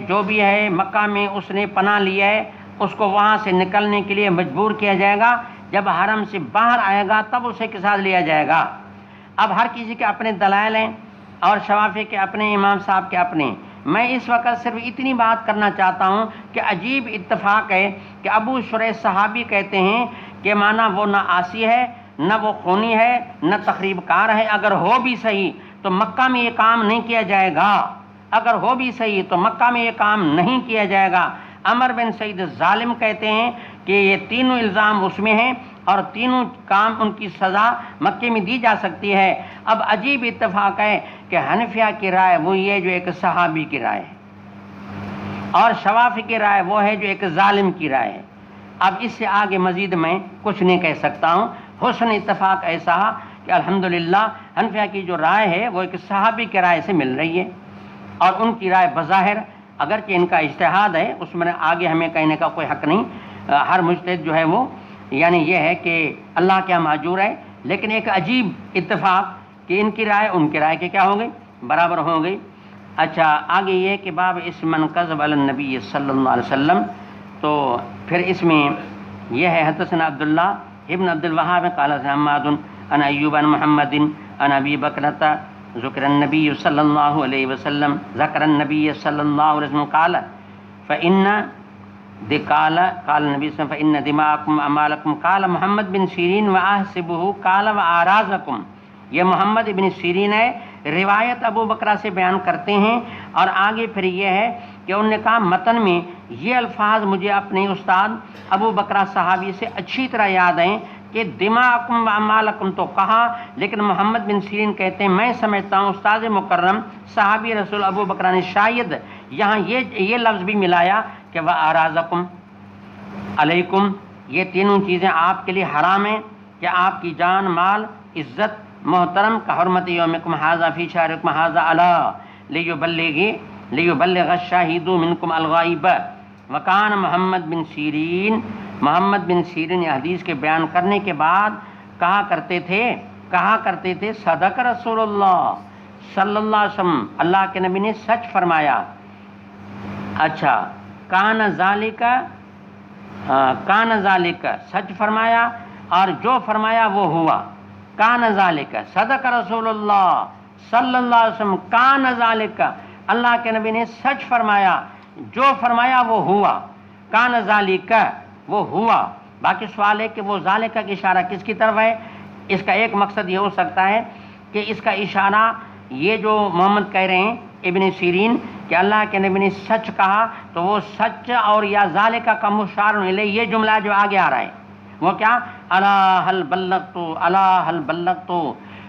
جو بھی ہے مکہ میں اس نے پناہ لیا ہے اس کو وہاں سے نکلنے کے لیے مجبور کیا جائے گا. جب حرم سے باہر آئے گا تب اسے کے ساتھ لیا جائے گا. اب ہر کسی کے اپنے دلائل ہیں اور شوافی کے اپنے، امام صاحب کے اپنے. میں اس وقت صرف اتنی بات کرنا چاہتا ہوں کہ عجیب اتفاق ہے کہ ابو شریح صحابی کہتے ہیں کہ مانا وہ نہ عاصی ہے، نہ وہ خونی ہے، نہ تخریب کار ہے. اگر ہو بھی صحیح تو مکہ میں یہ کام نہیں کیا جائے گا. اگر ہو بھی صحیح تو مکہ میں یہ کام نہیں کیا جائے گا. عمر بن سعید ظالم کہتے ہیں کہ یہ تینوں الزام اس میں ہیں اور تینوں کام ان کی سزا مکے میں دی جا سکتی ہے. اب عجیب اتفاق ہے کہ حنفیہ کی رائے وہی ہے جو ایک صحابی کی رائے ہے اور شوافی کی رائے وہ ہے جو ایک ظالم کی رائے ہے. اب اس سے آگے مزید میں کچھ نہیں کہہ سکتا ہوں. حسن اتفاق ایسا کہ الحمدللہ حنفیہ کی جو رائے ہے وہ ایک صحابی کی رائے سے مل رہی ہے اور ان کی رائے بظاہر اگرچہ ان کا اجتہاد ہے اس میں آگے ہمیں کہنے کا کوئی حق نہیں. ہر مجتہد جو ہے وہ یعنی یہ ہے کہ اللہ کیا معجور ہے، لیکن ایک عجیب اتفاق کہ ان کی رائے ان کی رائے کے کیا ہو گئی، برابر ہو گئی. اچھا آگے یہ کہ باب اس من کذب علی النبی صلی اللہ علیہ وسلم. تو پھر اس میں یہ ہے حدثنا عبداللہ ابن عبد الوهاب قال حماد عن ایوب عن محمد عن ابی بکرۃ ذکر النبی صلی اللہ علیہ وسلم ذکر النبی صلی اللہ علیہ وسلم قال فإن قال النبی صلی اللہ علیہ وسلم فإن دماءکم اموالکم قال محمد بن سیرین واحسبه قال واعراضکم. یہ محمد بن سیرین ہے، روایت ابو بکرہ سے بیان کرتے ہیں اور آگے پھر یہ ہے کہ انہوں نے کہا متن میں یہ الفاظ مجھے اپنے استاد ابو بکرہ صحابی سے اچھی طرح یاد ہیں کہ دماءکم و اموالکم تو کہا، لیکن محمد بن سیرین کہتے ہیں میں سمجھتا ہوں استاد مکرم صحابی رسول ابو بکرہ نے شاید یہاں یہ لفظ بھی ملایا کہ وَأَرَازَكُمْ علیکم، یہ تینوں چیزیں آپ کے لیے حرام ہیں کہ آپ کی جان، مال، عزت، محترم کا حرمت یومکم ھذا فی شہرکم ھذا الا لیبلغ الشاہد منکم الغائب. وکان محمد بن سیرین یہ حدیث کے بیان کرنے کے بعد کہا کرتے تھے صدق رسول اللہ صلی اللہ علیہ وسلم، اللہ کے نبی نے سچ فرمایا. اچھا کان ذالک سچ فرمایا اور جو فرمایا وہ ہوا. کان ذالک صدق رسول اللہ صلی اللہ علیہ وسلم کان ذالک، اللہ کے نبی نے سچ فرمایا، جو فرمایا وہ ہوا. کان ذالک وہ ہوا. باقی سوال ہے کہ وہ ذالک کا اشارہ کس کی طرف ہے. اس کا ایک مقصد یہ ہو سکتا ہے کہ اس کا اشارہ یہ جو محمد کہہ رہے ہیں ابن سیرین کہ اللہ کے نبی نے سچ کہا تو وہ سچ اور یا ذالک کا مشار الیہ یہ جملہ جو آگے آ رہا ہے وہ کیا الا هل بلغت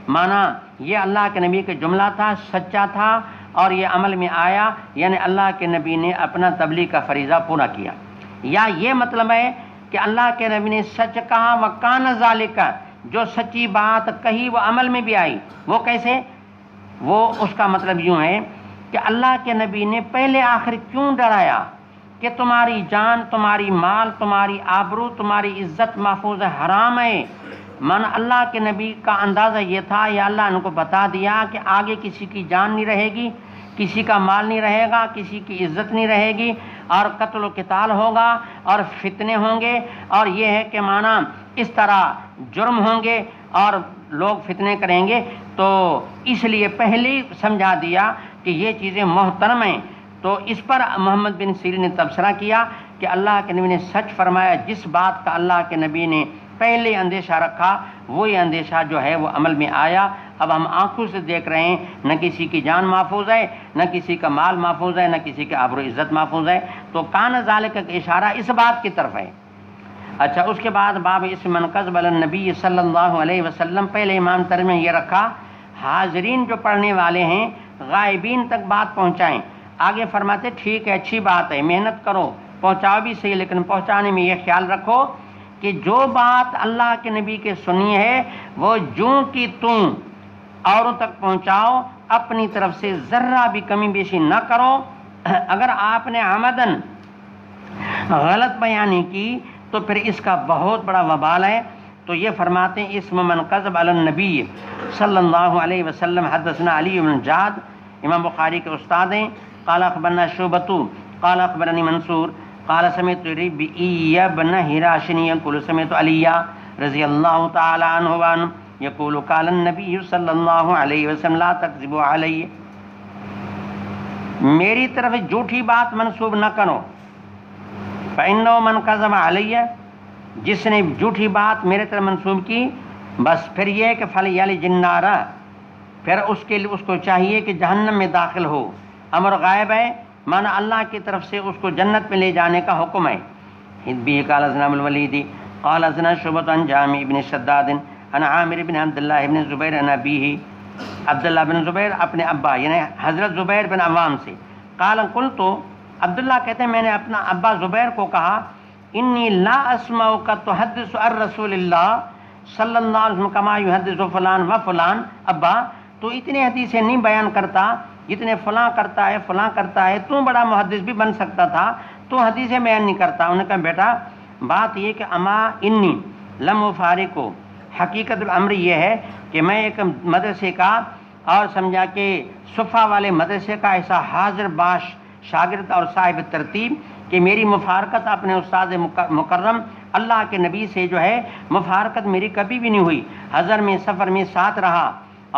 مانا یہ اللہ کے نبی کا جملہ تھا، سچا تھا اور یہ عمل میں آیا، یعنی اللہ کے نبی نے اپنا تبلیغ کا فریضہ پورا کیا. یا یہ مطلب ہے کہ اللہ کے نبی نے سچ کہا وکان ذالک، جو سچی بات کہی وہ عمل میں بھی آئی. وہ کیسے؟ وہ اس کا مطلب یوں ہے کہ اللہ کے نبی نے پہلے آخر کیوں ڈرایا کہ تمہاری جان، تمہاری مال، تمہاری آبرو، تمہاری عزت محفوظ حرام ہے. من اللہ کے نبی کا اندازہ یہ تھا یا اللہ ان کو بتا دیا کہ آگے کسی کی جان نہیں رہے گی، کسی کا مال نہیں رہے گا، کسی کی عزت نہیں رہے گی اور قتل و قتال ہوگا اور فتنے ہوں گے اور یہ ہے کہ مانا اس طرح جرم ہوں گے اور لوگ فتنے کریں گے. تو اس لیے پہلے ہی سمجھا دیا کہ یہ چیزیں محترم ہیں. تو اس پر محمد بن سیرین نے تبصرہ کیا کہ اللہ کے نبی نے سچ فرمایا. جس بات کا اللہ کے نبی نے پہلے اندیشہ رکھا وہی اندیشہ جو ہے وہ عمل میں آیا. اب ہم آنکھوں سے دیکھ رہے ہیں نہ کسی کی جان محفوظ ہے، نہ کسی کا مال محفوظ ہے، نہ کسی کی آبرو عزت محفوظ ہے. تو کان ذالک کا اشارہ اس بات کی طرف ہے. اچھا اس کے بعد باب اس من کذب علی النبی صلی اللہ علیہ وسلم. پہلے امام ترمذی نے یہ رکھا حاضرین جو پڑھنے والے ہیں غائبین تک بات پہنچائیں. آگے فرماتے ٹھیک ہے، اچھی بات ہے، محنت کرو، پہنچاؤ بھی صحیح، لیکن پہنچانے میں یہ خیال رکھو کہ جو بات اللہ کے نبی کے سنی ہے وہ جوں کی توں اوروں تک پہنچاؤ، اپنی طرف سے ذرہ بھی کمی بیشی نہ کرو. اگر آپ نے عمدن غلط بیانی کی تو پھر اس کا بہت بڑا وبال ہے. تو یہ فرماتے ہیں اسم من کذب علی النبی صلی اللہ علیہ وسلم. حدثنا علی بن جعد، امام بخاری کے استاد ہیں. قال اخبرنا شعبۃ قال اخبرني منصور قال سمعت ربيعي بن هراش يقول سمعت علي رضي الله تعالى عنه يقول قال النبي صلی اللہ علیہ وسلم لا تكذبوا علی، میری طرف جھوٹی بات منسوب نہ کرو، فإنه من كذب علی، جس نے جھوٹی بات میرے طرف منسوب کی بس پھر یہ کہ فلیلج النار، پھر اس کو چاہیے کہ جہنم میں داخل ہو۔ امر غائب ہے، مانا اللہ کی طرف سے اس کو جنت میں لے جانے کا حکم ہے۔ حدبی قال حدثنا الولید قال حدثنا شعبۃ عن جامع بن شداد عن عامر بن عبد الله بن زبیر عن ابیہ، عبداللہ بن زبیر اپنے ابا یعنی حضرت زبیر بن عوام سے، قال قلت، عبداللہ کہتے ہیں میں نے اپنا ابا زبیر کو کہا، انی لا اسمعک تحدث عن رسول اللہ صلی اللہ علیہ وسلم کما یحدث فلان و فلان، ابا تو اتنے حدیثیں نہیں بیان کرتا جتنے فلاں کرتا ہے، تو بڑا محدث بھی بن سکتا تھا، تو حدیثیں بیان نہیں کرتا۔ انہوں نے کہا بیٹا بات یہ کہ اما انی لم افارقو، حقیقت الامر یہ ہے کہ میں ایک مدرسے کا اور سمجھا کہ صفا والے مدرسے کا ایسا حاضر باش شاگرد اور صاحب ترتیب کہ میری مفارقت اپنے استاد مکرم اللہ کے نبی سے جو ہے مفارقت میری کبھی بھی نہیں ہوئی، حضر میں سفر میں ساتھ رہا،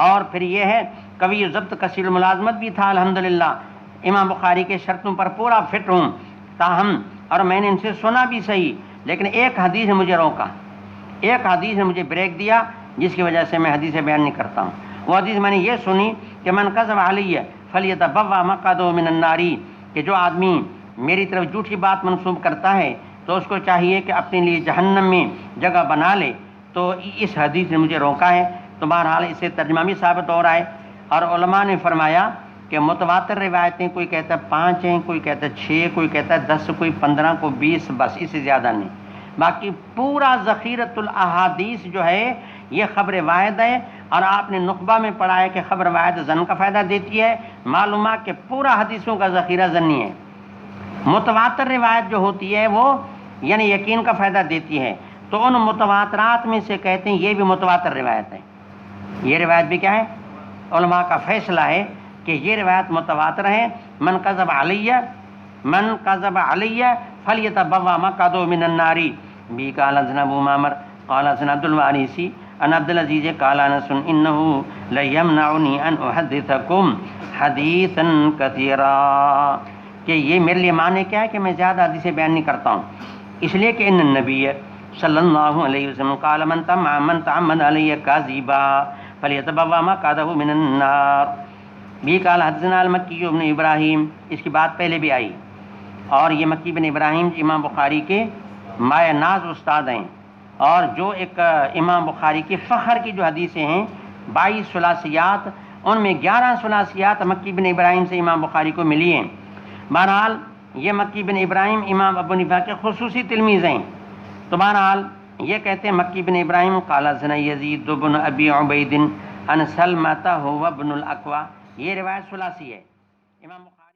اور پھر یہ ہے قوی ضبط کثیر الملازمت بھی تھا الحمدللہ، امام بخاری کے شرطوں پر پورا فٹ ہوں تاہم، اور میں نے ان سے سنا بھی صحیح، لیکن ایک حدیث نے مجھے روکا، ایک حدیث نے مجھے بریک دیا جس کی وجہ سے میں حدیث بیان نہیں کرتا ہوں۔ وہ حدیث میں نے یہ سنی کہ من کذب علی فلیتبوأ مقعدہ من النار، کہ جو آدمی میری طرف جھوٹی بات منسوب کرتا ہے تو اس کو چاہیے کہ اپنے لیے جہنم میں جگہ بنا لے، تو اس حدیث نے مجھے روکا ہے۔ تو بہرحال اس سے ترجمہ بھی ثابت ہو رہا ہے، اور علماء نے فرمایا کہ متواتر روایتیں کوئی کہتا ہے 5 ہیں، کوئی کہتا ہے 6، کوئی کہتا ہے 10، کوئی 15، کوئی 20، بس اس سے زیادہ نہیں۔ باقی پورا ذخیرۃ الاحادیث جو ہے یہ خبر واحد ہے، اور آپ نے نخبہ میں پڑھا ہے کہ خبر واحد ظن کا فائدہ دیتی ہے، معلومات کہ پورا حدیثوں کا ذخیرہ ظنی ہے۔ متواتر روایت جو ہوتی ہے وہ یعنی یقین کا فائدہ دیتی ہے، تو ان متواترات میں سے کہتے ہیں یہ بھی متواتر روایت ہے۔ یہ روایت بھی کیا ہے؟ علماء کا فیصلہ ہے کہ یہ روایت متواتر ہے۔ من کذب علی فلیتبوأ مقعدہ من النار، بھی قال حدثنا ابو معمر قال حدثنا عبد الوارث عن عبد العزیز قال انس انه لیمنعنی ان احدثکم حدیثا کثیرا، کہ یہ میرے لیے معنی کیا ہے کہ میں زیادہ حدیثیں بیان نہیں کرتا ہوں، اس لیے کہ ان النبی صلی اللہ علیہ وسلم قال من تعمد علی کاذبا فلیتبوأ مقعدہ من النار، بھی قال حدثنا المکی بن ابراہیم، اس کی بات پہلے بھی آئی، اور یہ مکی بن ابراہیم امام بخاری کے مایہ ناز استاد ہیں، اور جو ایک امام بخاری کے فخر کی جو حدیثیں ہیں 22 ثلاثیات، ان میں 11 ثلاثیات مکی بن ابراہیم سے امام بخاری کو ملی ہیں۔ بہرحال یہ مکی بن ابراہیم امام ابو حنیفہ کے خصوصی تلمیذ ہیں۔ تو بہرحال یہ کہتے ہیں مکی بن ابراہیم قال حدثنا یزید بن ابی عبید عن سلمۃ هو ابن الاکوع، یہ روایت ثلاثی ہے۔ امام